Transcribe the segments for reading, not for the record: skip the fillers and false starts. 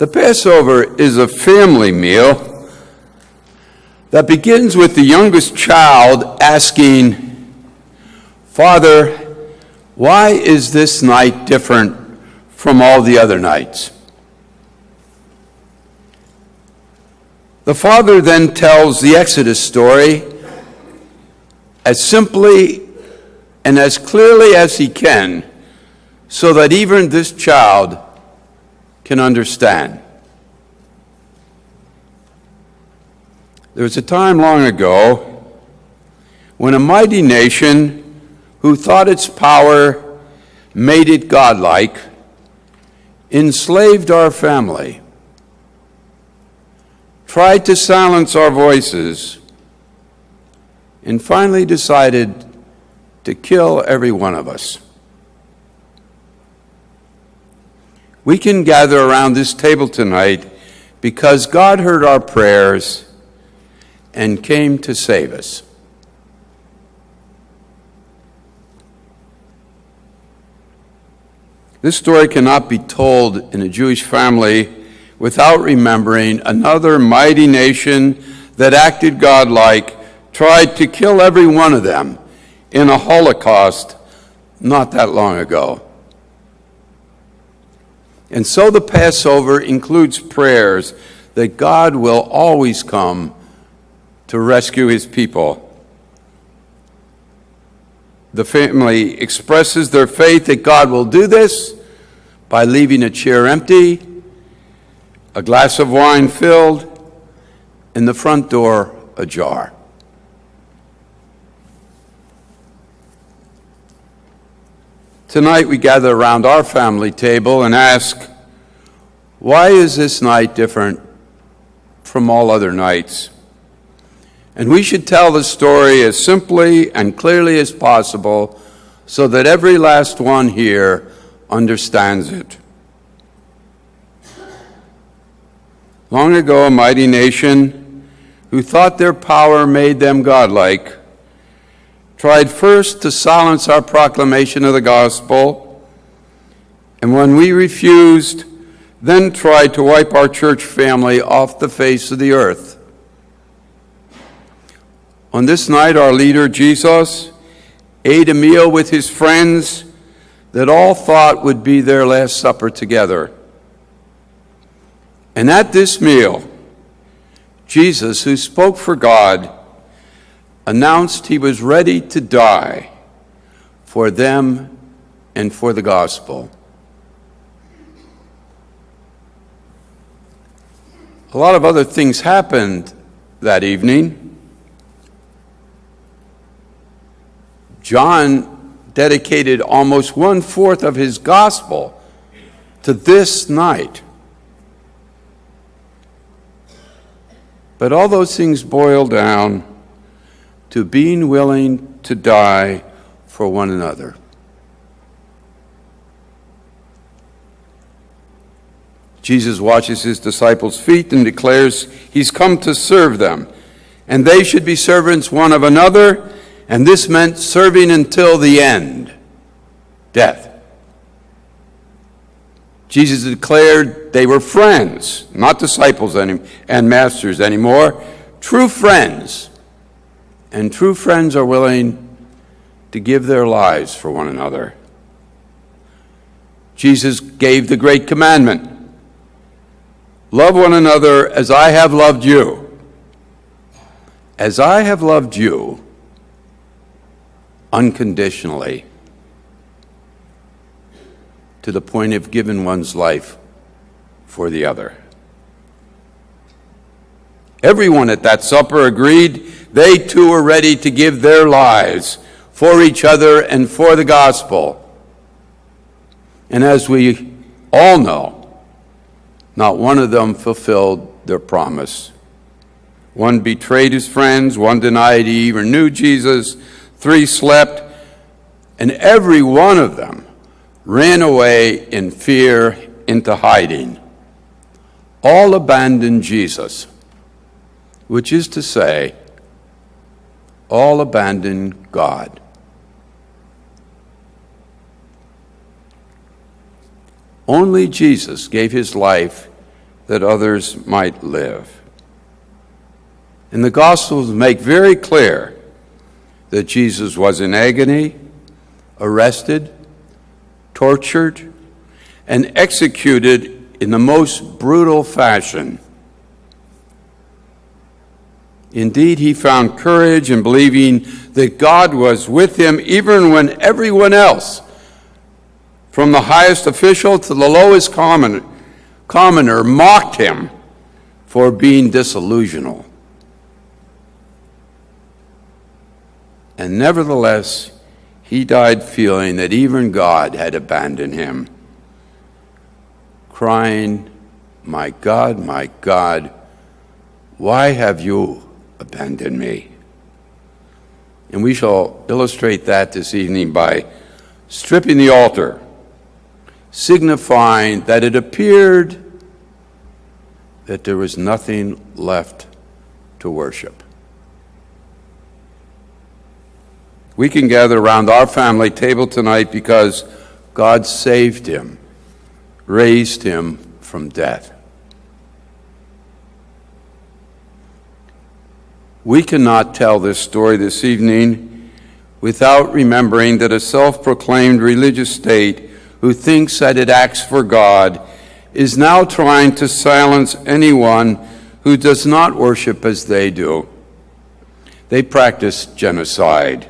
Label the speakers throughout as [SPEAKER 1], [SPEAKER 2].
[SPEAKER 1] The Passover is a family meal that begins with the youngest child asking, "Father, why is this night different from all the other nights?" The father then tells the Exodus story as simply and as clearly as he can, so that even this child can understand. There was a time long ago when a mighty nation who thought its power made it godlike enslaved our family, tried to silence our voices, and finally decided to kill every one of us. We can gather around this table tonight because God heard our prayers and came to save us. This story cannot be told in a Jewish family without remembering another mighty nation that acted godlike, tried to kill every one of them in a Holocaust not that long ago. And so the Passover includes prayers that God will always come to rescue his people. The family expresses their faith that God will do this by leaving a chair empty, a glass of wine filled, and the front door ajar. Tonight we gather around our family table and ask, why is this night different from all other nights? And we should tell the story as simply and clearly as possible so that every last one here understands it. Long ago, a mighty nation who thought their power made them godlike tried first to silence our proclamation of the gospel, and when we refused, then tried to wipe our church family off the face of the earth. On this night, our leader, Jesus, ate a meal with his friends that all thought would be their last supper together. And at this meal, Jesus, who spoke for God, announced he was ready to die for them and for the gospel. A lot of other things happened that evening. John dedicated almost 1/4 of his gospel to this night. But all those things boil down to being willing to die for one another. Jesus washes his disciples' feet and declares he's come to serve them, and they should be servants one of another, and this meant serving until the end, death. Jesus declared they were friends, not disciples and masters anymore, true friends. And true friends are willing to give their lives for one another. Jesus gave the great commandment, love one another as I have loved you. As I have loved you, unconditionally, to the point of giving one's life for the other. Everyone at that supper agreed they too were ready to give their lives for each other and for the gospel. And as we all know, not one of them fulfilled their promise. One betrayed his friends, one denied he even knew Jesus, 3 slept, and every one of them ran away in fear into hiding. All abandoned Jesus, which is to say, all abandoned God. Only Jesus gave his life that others might live. And the Gospels make very clear that Jesus was in agony, arrested, tortured, and executed in the most brutal fashion. Indeed, he found courage in believing that God was with him even when everyone else, from the highest official to the lowest commoner, mocked him for being disillusional. And nevertheless, he died feeling that even God had abandoned him, crying, my God, why have you abandoned me?" And we shall illustrate that this evening by stripping the altar, signifying that it appeared that there was nothing left to worship. We can gather around our family table tonight because God saved him, raised him from death. We cannot tell this story this evening without remembering that a self-proclaimed religious state who thinks that it acts for God is now trying to silence anyone who does not worship as they do. They practice genocide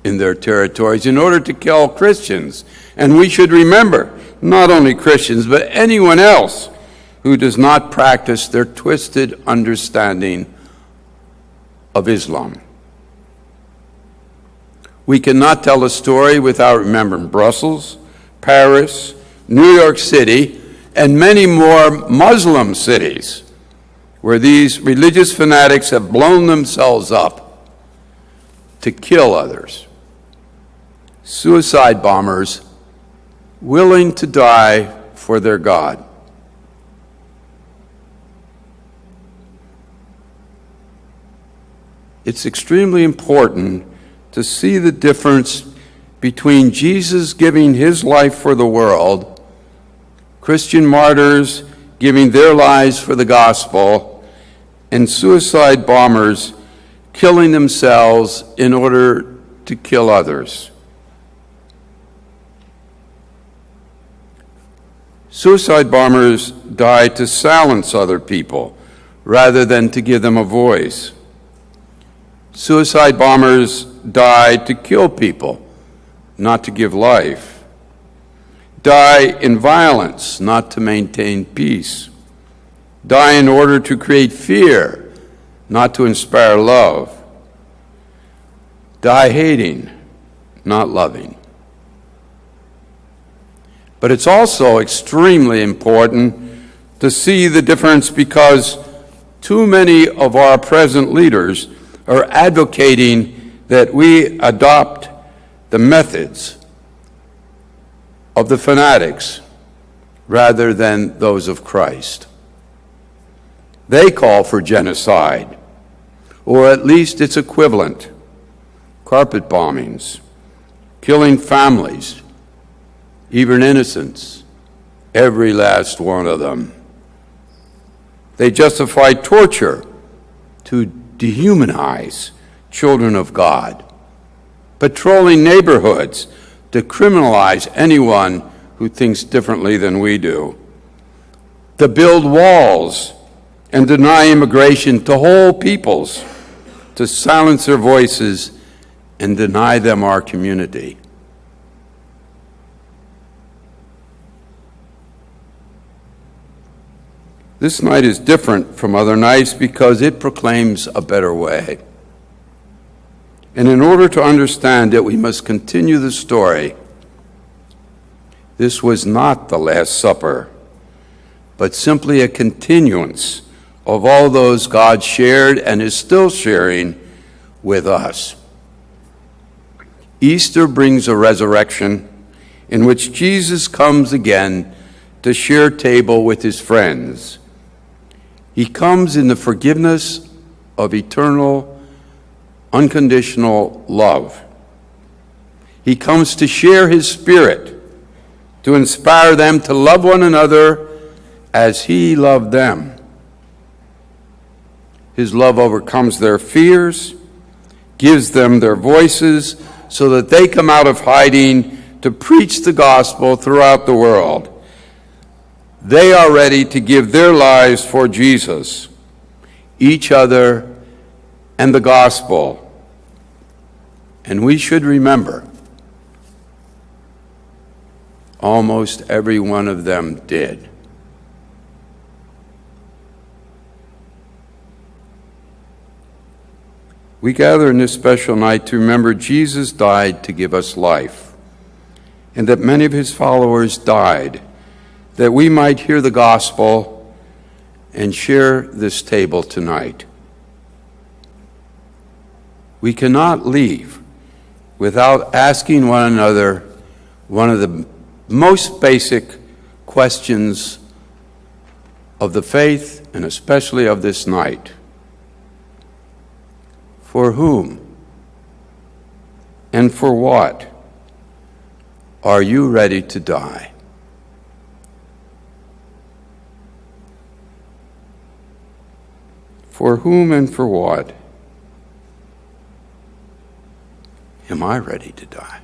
[SPEAKER 1] in their territories in order to kill Christians. And we should remember, not only Christians, but anyone else who does not practice their twisted understanding of Islam. We cannot tell a story without remembering Brussels, Paris, New York City, and many more Muslim cities where these religious fanatics have blown themselves up to kill others. Suicide bombers willing to die for their God. It's extremely important to see the difference between Jesus giving his life for the world, Christian martyrs giving their lives for the gospel, and suicide bombers killing themselves in order to kill others. Suicide bombers die to silence other people rather than to give them a voice. Suicide bombers die to kill people, not to give life. Die in violence, not to maintain peace. Die in order to create fear, not to inspire love. Die hating, not loving. But it's also extremely important to see the difference because too many of our present leaders are advocating that we adopt the methods of the fanatics rather than those of Christ. They call for genocide, or at least its equivalent, carpet bombings, killing families, even innocents, every last one of them. They justify torture to dehumanize children of God, patrolling neighborhoods to criminalize anyone who thinks differently than we do, to build walls and deny immigration to whole peoples, to silence their voices and deny them our community. This night is different from other nights because it proclaims a better way. And in order to understand it, we must continue the story. This was not the Last Supper, but simply a continuance of all those God shared and is still sharing with us. Easter brings a resurrection in which Jesus comes again to share table with his friends. He comes in the forgiveness of eternal, unconditional love. He comes to share his Spirit, to inspire them to love one another as he loved them. His love overcomes their fears, gives them their voices so that they come out of hiding to preach the gospel throughout the world. They are ready to give their lives for Jesus, each other, and the gospel. And we should remember, almost every one of them did. We gather in this special night to remember Jesus died to give us life, and that many of his followers died that we might hear the gospel and share this table tonight. We cannot leave without asking one another one of the most basic questions of the faith, and especially of this night. For whom and for what are you ready to die? For whom and for what am I ready to die?